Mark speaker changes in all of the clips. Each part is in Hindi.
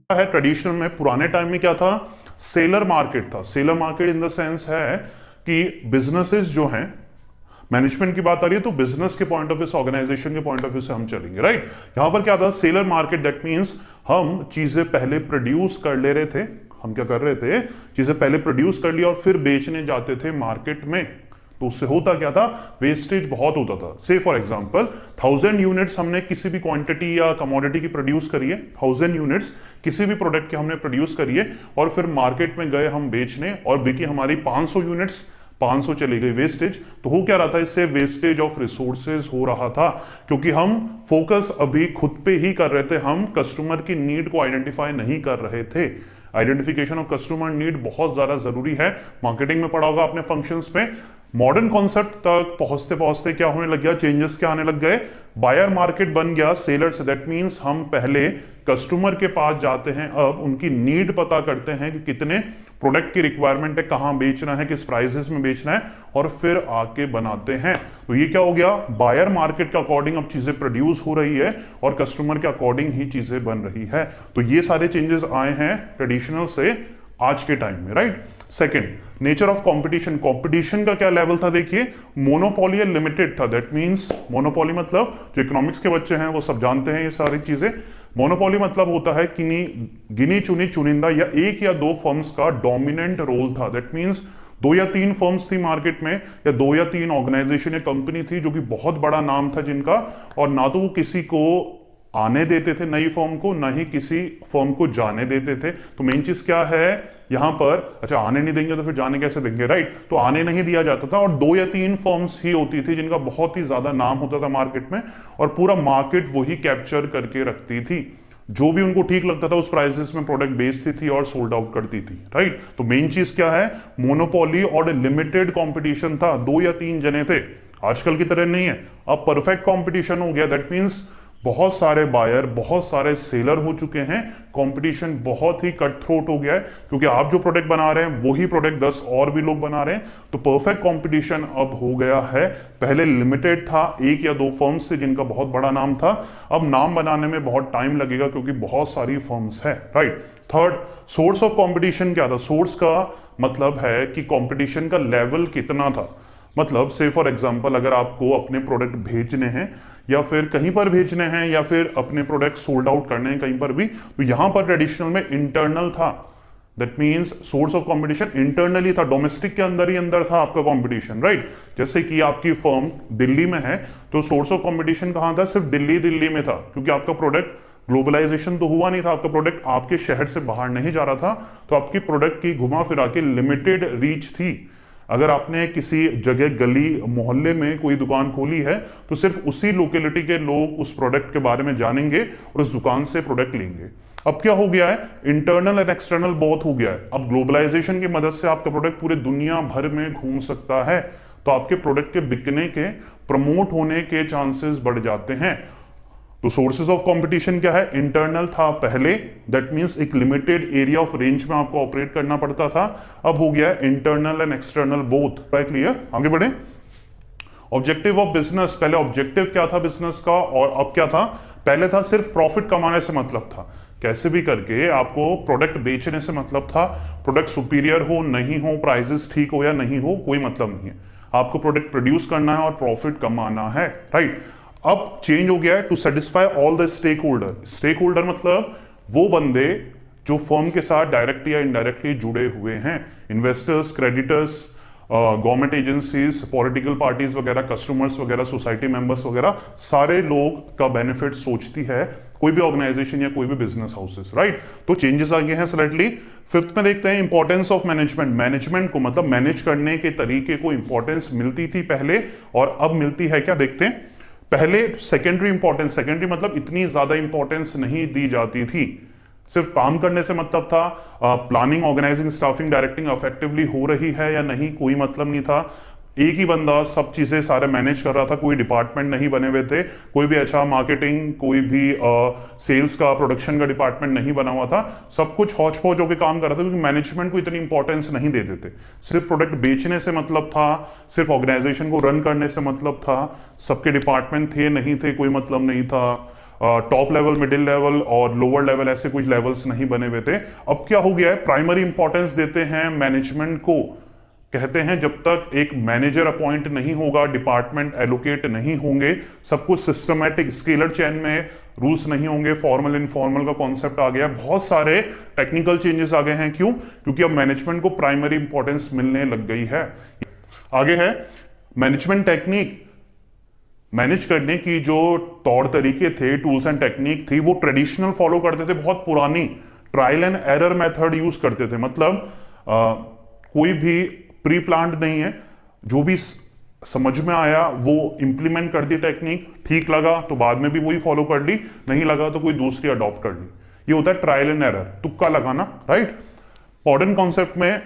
Speaker 1: है ट्रेडिशनल में, पुराने टाइम में क्या था, सेलर मार्केट था। Seller market in the sense है कि बिजनेसेस जो हैं, मैनेजमेंट की बात आ रही है तो बिजनेस के पॉइंट ऑफ व्यू से, ऑर्गेनाइजेशन के पॉइंट ऑफ व्यू से हम चलेंगे, राइट। यहां पर क्या था, सेलर मार्केट, दैट मींस हम चीजें पहले प्रोड्यूस कर ले रहे थे। हम क्या कर रहे थे, चीजें पहले प्रोड्यूस कर लिया और फिर बेचने जाते थे मार्केट में। तो उससे होता क्या था, वेस्टेज बहुत होता था। से फॉर एग्जांपल 1000 यूनिट्स हमने किसी भी क्वांटिटी या कमोडिटी की प्रोड्यूस करी है, 1000 यूनिट्स किसी भी प्रोडक्ट की हमने प्रोड्यूस करी है और फिर मार्केट में गए हम बेचने और बिकी हमारी 500 यूनिट्स, 500 चली गई वेस्टेज। तो हो क्या रहा था, इससे वेस्टेज ऑफ रिसोर्सेज हो रहा था, क्योंकि हम फोकस अभी खुद पे ही कर रहे थे, हम कस्टमर की नीड को आइडेंटिफाई नहीं कर रहे थे। आइडेंटिफिकेशन ऑफ कस्टमर नीड बहुत ज्यादा जरूरी है। मार्केटिंग में पढ़ा होगा आपने फंक्शंस पे। मॉडर्न कॉन्सेप्ट तक पहुंचते पहुंचते क्या होने लग गया, चेंजेस क्या आने लग गए, बायर मार्केट बन गया सेलर से। दैट मींस हम पहले कस्टमर के पास जाते हैं, अब उनकी नीड पता करते हैं कि कितने प्रोडक्ट की रिक्वायरमेंट है, कहां बेचना है, किस प्राइसेस में बेचना है, और फिर आके बनाते हैं। तो ये क्या हो गया, बायर मार्केट के अकॉर्डिंग अब चीजें प्रोड्यूस हो रही है और कस्टमर के अकॉर्डिंग ही चीजें बन रही है। तो ये सारे चेंजेस आए हैं ट्रेडिशनल से आज के टाइम में, right. Second, nature of competition. Competition का क्या लेवल था, देखिए, मोनोपोली या लिमिटेड था। दैट मींस मोनोपोली मतलब, जो इकोनॉमिक्स के बच्चे हैं वो सब जानते हैं ये सारी चीजें। मोनोपोली मतलब होता है कि गिनी चुनी चुनिंदा या एक या दो फर्म्स का डोमिनेंट रोल था। दैट मींस 2 या 3 फर्म्स थी मार्केट में, या 2 या 3 ऑर्गेनाइजेशन या कंपनी थी जो कि बहुत बड़ा नाम था जिनका, और ना तो वो किसी को आने देते थे नई फर्म को, ना ही किसी फर्म को जाने देते थे। तो मेन चीज क्या है यहां पर, अच्छा आने नहीं देंगे तो फिर जाने कैसे देंगे, राइट। तो आने नहीं दिया जाता था और 2 या 3 फर्म्स ही होती थी जिनका बहुत ही ज्यादा नाम होता था मार्केट में, और पूरा मार्केट वही कैप्चर करके रखती थी। जो भी उनको ठीक लगता था उस प्राइसेस में प्रोडक्ट बेचती थी और सोल्ड आउट करती थी, राइट। तो मेन चीज क्या है, मोनोपोली और लिमिटेड कंपटीशन था, 2 या 3 जने थे। आजकल की तरह नहीं है, अब परफेक्ट कंपटीशन हो गया। दैट मींस बहुत सारे बायर, बहुत सारे सेलर हो चुके हैं, कंपटीशन बहुत ही कट थ्रोट हो गया है, क्योंकि आप जो प्रोडक्ट बना रहे हैं वही प्रोडक्ट 10 और भी लोग बना रहे हैं। तो परफेक्ट कंपटीशन अब हो गया है। पहले लिमिटेड था, 1 या 2 फर्म्स थे जिनका बहुत बड़ा नाम था, अब नाम बनाने में बहुत टाइम लगेगा क्योंकि बहुत सारी फर्म्स है, right. Third, source of competition क्या था। सोर्स का मतलब है कि कंपटीशन का लेवल कितना था। मतलब से फॉर एग्जांपल अगर आपको अपने प्रोडक्ट भेजने हैं या फिर कहीं पर भेजने हैं या फिर अपने प्रोडक्ट सोल्ड आउट करने हैं कहीं पर भी, तो यहां पर ट्रेडिशनल में इंटरनल था। That means source of competition internally था, डोमेस्टिक के अंदर ही अंदर था आपका कंपटीशन, राइट। जैसे कि आपकी फर्म दिल्ली में है तो सोर्स ऑफ कंपटीशन कहां था, सिर्फ दिल्ली में था, क्योंकि आपका प्रोडक्ट, ग्लोबलाइजेशन तो हुआ नहीं था, आपका प्रोडक्ट आपके शहर से बाहर नहीं जा रहा था, तो आपकी प्रोडक्ट की घुमा फिरा के लिमिटेड रीच थी। अगर आपने किसी जगह गली मोहल्ले में कोई दुकान खोली है तो सिर्फ उसी लोकेलिटी के लोग उस प्रोडक्ट के बारे में जानेंगे और उस दुकान से प्रोडक्ट लेंगे। अब क्या हो गया है, इंटरनल एंड एक्सटर्नल बहुत हो गया है। अब ग्लोबलाइजेशन की मदद से आपका प्रोडक्ट पूरे दुनिया भर में घूम सकता है, तो आपके प्रोडक्ट के बिकने के, प्रमोट होने के चांसेस बढ़ जाते हैं। तो सोर्सेज ऑफ कंपटीशन क्या है, इंटरनल था पहले, दैट मींस एक लिमिटेड एरिया ऑफ रेंज में आपको ऑपरेट करना पड़ता था, अब हो गया internal and external both. Right, clear, आगे बढ़े। ऑब्जेक्टिव ऑफ बिजनेस, पहले ऑब्जेक्टिव क्या था बिजनेस का और अब क्या था, पहले था सिर्फ प्रॉफिट कमाने से मतलब था, कैसे भी करके आपको प्रोडक्ट बेचने से मतलब था। प्रोडक्ट सुपीरियर हो नहीं हो, प्राइसेस ठीक हो या नहीं हो, कोई मतलब नहीं है, आपको प्रोडक्ट प्रोड्यूस करना है और प्रॉफिट कमाना है, राइट। अब चेंज हो गया है to satisfy all the stakeholder. Stakeholder मतलब वो बंदे जो फर्म के साथ डायरेक्टली या इनडायरेक्टली जुड़े हुए हैं, investors, creditors, government agencies, political parties वगैरह, कस्टमर्स वगैरह, सोसाइटी मेंबर्स वगैरह, सारे लोग का बेनिफिट सोचती है कोई भी ऑर्गेनाइजेशन या कोई भी बिजनेस हाउसेस, राइट। तो चेंजेस आ गए हैं स्लाइटली। फिफ्थ में देखते हैं इंपॉर्टेंस ऑफ मैनेजमेंट। मैनेजमेंट को मतलब मैनेज करने के तरीके को इंपॉर्टेंस मिलती थी पहले और अब मिलती है क्या, देखते हैं। पहले सेकेंडरी इंपॉर्टेंस, सेकेंडरी मतलब इतनी ज्यादा इंपॉर्टेंस नहीं दी जाती थी, सिर्फ काम करने से मतलब था, planning, organising, staffing, directing effectively हो रही है या नहीं कोई मतलब नहीं था। एक ही बंदा सब चीजें सारे मैनेज कर रहा था, कोई डिपार्टमेंट नहीं बने हुए थे, कोई भी अच्छा मार्केटिंग, कोई भी सेल्स का, प्रोडक्शन का डिपार्टमेंट नहीं बना हुआ था, सब कुछ हौच पौच होकर काम कर रहा था, क्योंकि मैनेजमेंट को इतनी इंपॉर्टेंस नहीं देते थे। सिर्फ प्रोडक्ट बेचने से मतलब था, सिर्फ ऑर्गेनाइजेशन को रन करने से मतलब था, सबके डिपार्टमेंट थे नहीं थे कोई मतलब नहीं था, टॉप लेवल, मिडिल लेवल और लोअर लेवल, ऐसे कुछ लेवल्स नहीं बने हुए थे। अब क्या हो गया है, प्राइमरी इंपॉर्टेंस देते हैं मैनेजमेंट को। कहते हैं जब तक एक मैनेजर अपॉइंट नहीं होगा, डिपार्टमेंट एलोकेट नहीं होंगे, सब कुछ सिस्टमैटिक, स्केलर चेन में रूल्स नहीं होंगे, फॉर्मल इनफॉर्मल का कॉन्सेप्ट आ गया, बहुत सारे टेक्निकल चेंजेस आ गए हैं। क्यों? क्योंकि अब मैनेजमेंट को प्राइमरी इंपॉर्टेंस मिलने लग गई है। आगे है मैनेजमेंट टेक्निक। मैनेज करने की जो तौर तरीके थे, टूल्स एंड टेक्निक थी, वो ट्रेडिशनल फॉलो करते थे, बहुत पुरानी trial and error method use करते थे। मतलब कोई भी प्री प्लान्ड नहीं है, जो भी समझ में आया वो इंप्लीमेंट कर दी टेक्निक, ठीक लगा तो बाद में भी वही फॉलो कर ली, नहीं लगा तो कोई दूसरी अडॉप्ट कर ली। ये होता है ट्रायल एंड एरर, तुक्का लगाना, राइट। मॉडर्न कॉन्सेप्ट में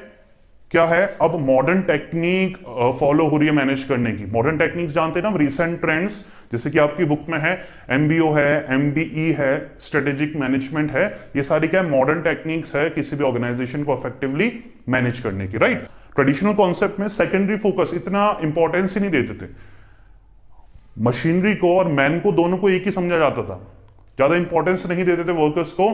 Speaker 1: क्या है, अब मॉडर्न टेक्निक फॉलो हो रही है मैनेज करने की। मॉडर्न टेक्निक्स जानते हैं ना, रिसेंट ट्रेंड्स, जैसे कि आपकी बुक में है MBO है, MBE है, स्ट्रेटेजिक मैनेजमेंट है, ये सारी क्या है, मॉडर्न टेक्निक्स है किसी भी ऑर्गेनाइजेशन को इफेक्टिवली मैनेज करने की, राइट। ट्रेडिशनल कॉन्सेप्ट में सेकेंडरी फोकस इतना इंपॉर्टेंस ही नहीं देते थे। मशीनरी को और मैन को, दोनों को एक ही समझा जाता था, ज्यादा इंपॉर्टेंस नहीं देते थे वर्कर्स को।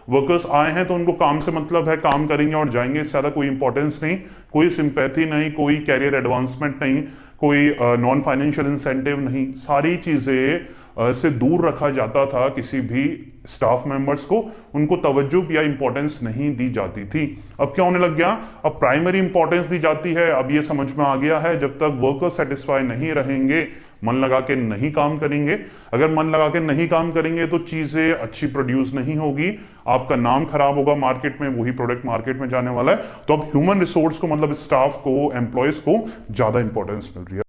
Speaker 1: वर्कर्स आए हैं तो उनको काम से मतलब है, काम करेंगे और जाएंगे, इससे ज्यादा कोई इंपॉर्टेंस नहीं, कोई सिंपैथी नहीं, कोई कैरियर एडवांसमेंट नहीं, कोई नॉन फाइनेंशियल इंसेंटिव नहीं, सारी चीजें से दूर रखा जाता था किसी भी स्टाफ मेंबर्स को, उनको तवज्जो या इंपॉर्टेंस नहीं दी जाती थी। अब क्या होने लग गया, अब प्राइमरी इंपॉर्टेंस दी जाती है। अब ये समझ में आ गया है, जब तक वर्कर्स सेटिस्फाई नहीं रहेंगे, मन लगा के नहीं काम करेंगे, अगर मन लगा के नहीं काम करेंगे तो चीजें अच्छी प्रोड्यूस नहीं होगी, आपका नाम खराब होगा मार्केट में, वही प्रोडक्ट मार्केट में जाने वाला है। तो अब ह्यूमन रिसोर्स को, मतलब स्टाफ को, एम्प्लॉयज को ज्यादा इंपॉर्टेंस मिल रही है।